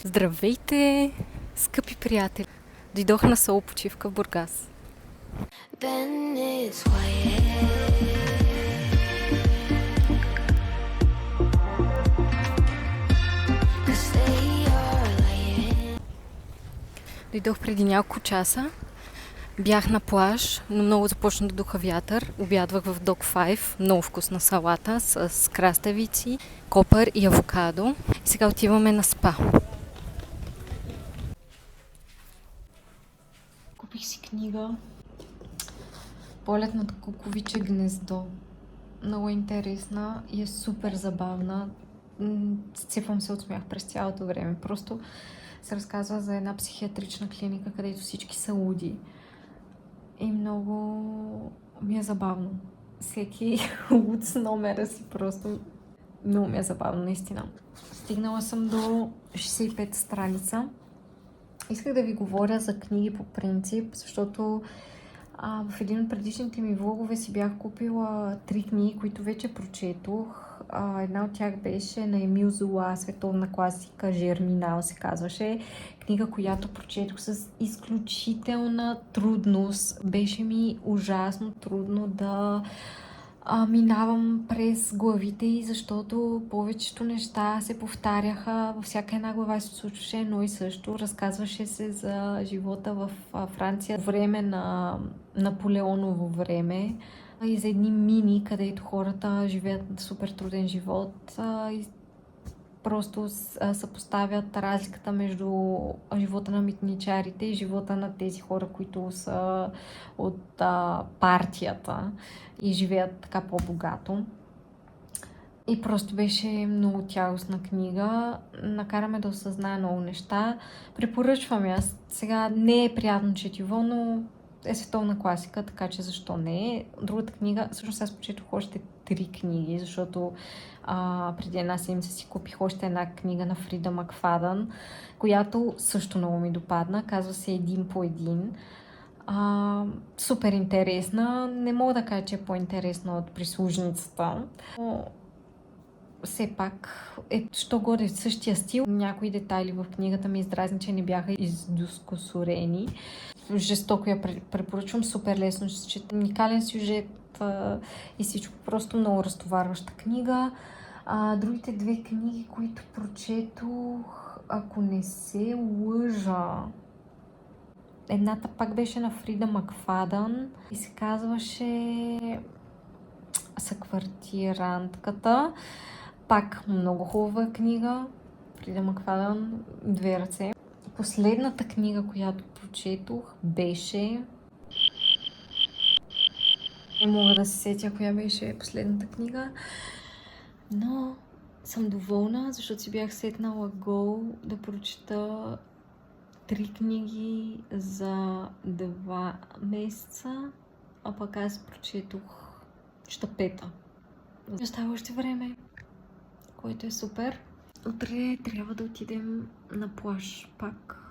Здравейте, скъпи приятели! Дойдох на соло почивка в Бургас. Дойдох преди няколко часа. Бях на плаж, но много започна да духа вятър. Обядвах в Dog 5, много вкусна салата с краставици, копър и авокадо. И сега отиваме на спа. Купих си книга "Полет над куковиче гнездо". Много интересна и е супер забавна. Сцепвам се от смях през цялото време. Просто се разказва за една психиатрична клиника, където всички са луди. И много ми е забавно. Всеки луд с номера си просто много ми е забавно, наистина. Стигнала съм до 65 страница. Исках да ви говоря за книги по принцип, защото в един от предишните ми влогове си бях купила 3 книги, които вече прочетох. Една от тях беше на Емил Зола, световна класика, Жерминал се казваше. Книга, която прочетох с изключителна трудност. Беше ми ужасно трудно да минавам през главите й, защото повечето неща се повтаряха. Във всяка една глава се случваше едно и също. Разказваше се за живота в Франция, време на Наполеоново време, и за едни мини, където хората живеят супер труден живот и просто съпоставят разликата между живота на митничарите и живота на тези хора, които са от партията и живеят така по-богато. И просто беше много тягостна книга. Накараме да осъзная много неща. Препоръчвам я. Сега не е приятно четиво, но е световна класика, така че защо не. Другата книга, всъщност аз прочетох още 3 книги, защото преди една седмица си купих още една книга на Фрида Макфадън, която също много ми допадна. Казва се "Един по един". Супер интересна. Не мога да кажа, че е по-интересна от "Прислужницата", но все пак що годе в същия стил. Някои детайли в книгата ми издразни, че не бяха издоскосорени. Жестоко я препоръчвам, супер лесно ще се чете. Уникален сюжет и всичко. Просто много разтоварваща книга. Другите 2 книги, които прочетох, ако не се лъжа, едната пак беше на Фрида Макфадън и се казваше "Съквартирантката". Пак много хубава книга. Фрида Макфадън, 2 ръце. Последната книга, която прочетох, беше... Не мога да се сетя коя беше последната книга, но съм доволна, защото си бях сетнала гол да прочета 3 книги за 2 месеца, а пък аз прочетох щапета. Остава още време, което е супер. Утре трябва да отидем на плаж пак.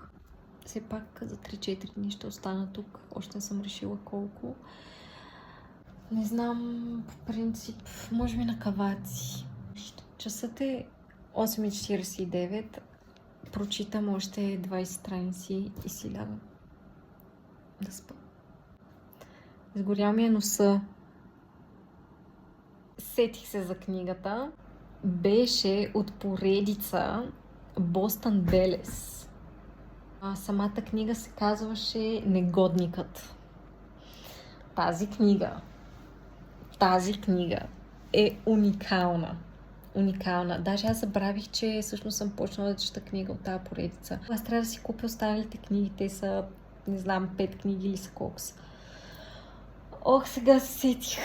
Все пак за 3-4 дни ще остана тук. Още не съм решила колко. Не знам, по принцип, може би на Каваци. Часът е 8:49. Прочитам още 20 страници и си лягам да спа. Изгоря ми е носа. Сетих се за книгата. Беше от поредица Бостън Белес. Самата книга се казваше "Негодникът". Тази книга е уникална. Уникална. Даже аз забравих, че всъщност съм почнала да чета книга от тази поредица. Аз трябва да си купя останалите книги. Те са, не знам, 5 книги или са колко са. Ох, сега се сетих.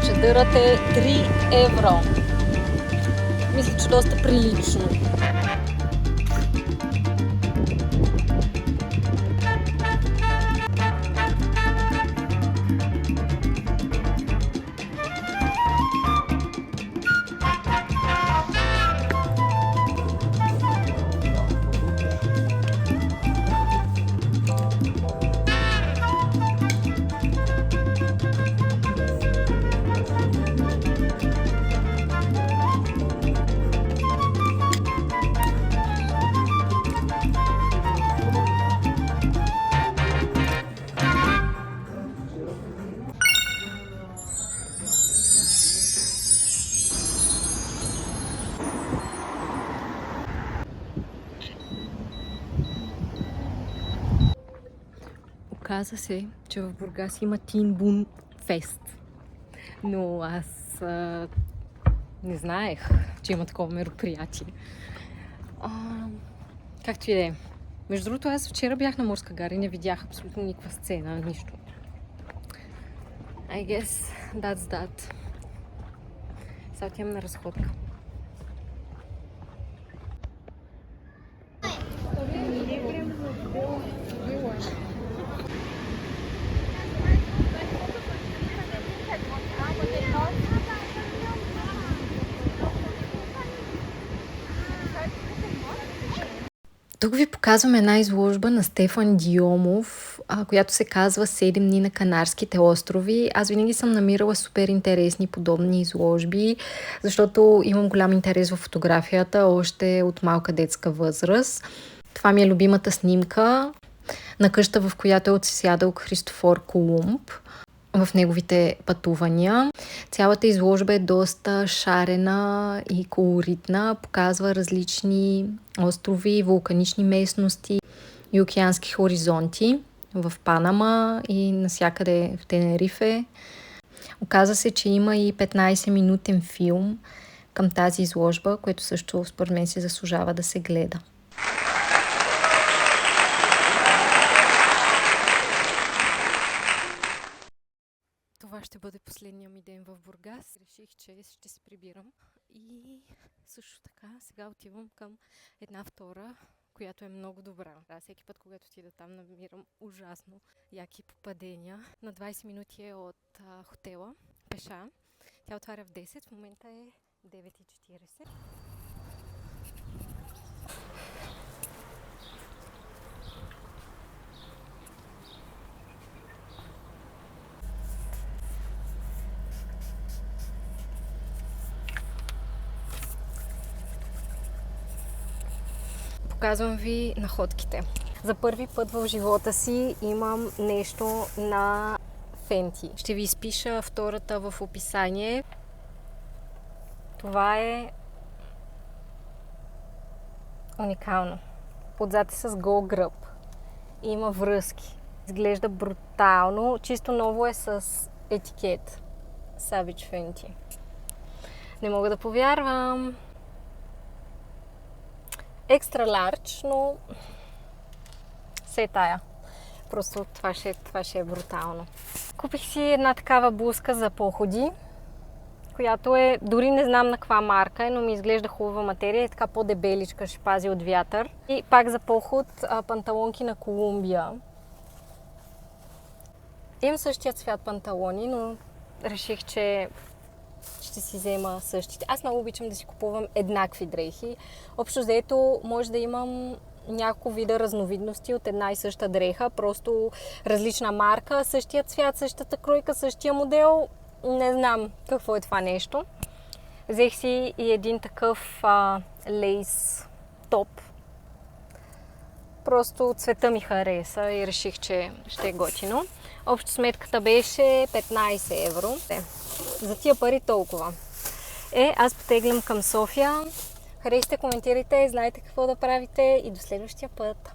Чадърът е 3 евро. Мисля, че доста прилично. Оказа се, че в Бургас има Тин Бун Фест. Но аз не знаех, че има такова мероприятие. Както и да е. Между другото, аз вчера бях на Морска гара и не видях абсолютно никаква сцена, нищо. I guess that's that. Сега отивам на разходка. Тук ви показвам една изложба на Стефан Диомов, която се казва 7 дни на Канарските острови. Аз винаги съм намирала супер интересни подобни изложби, защото имам голям интерес в фотографията още от малка детска възраст. Това ми е любимата снимка на къща, в която е отсядал Христофор Колумб в неговите пътувания. Цялата изложба е доста шарена и колоритна, показва различни острови, вулканични местности и океански хоризонти в Панама и навсякъде в Тенерифе. Оказа се, че има и 15-минутен филм към тази изложба, което също според мен се заслужава да се гледа. Това ще бъде последния ми ден в Бургас. Реших, че ще се прибирам. И също така сега отивам към една втора, която е много добра. Всеки път, когато отида там, намирам ужасно яки попадения. На 20 минути е от хотела, пеша. Тя отваря в 10, в момента е 9:40. Показвам ви находките. За първи път в живота си имам нещо на Фенти. Ще ви изпиша втората в описание. Това е уникално. Отзад е с гол гръб. Има връзки. Изглежда брутално. Чисто ново е с етикет. Savage Fenty. Не мога да повярвам. Екстра ларч, но се е тая. Просто това ще е брутално. Купих си една такава блузка за походи, която е, дори не знам на каква марка е, но ми изглежда хубава материя, е така по-дебеличка, ще пази от вятър. И пак за поход панталонки на Колумбия. Имам същия цвят панталони, но реших, че ще си взема същите. Аз много обичам да си купувам еднакви дрехи. Общо взето може да имам няколко вида разновидности от една и съща дреха, просто различна марка, същия цвят, същата кройка, същия модел. Не знам какво е това нещо. Взех си и един такъв лейс топ. Просто цвета ми хареса и реших, че ще е готино. Общо сметката беше 15 евро. За тия пари толкова. Аз потеглям към София. Харесайте, коментирайте, знаете какво да правите и до следващия път.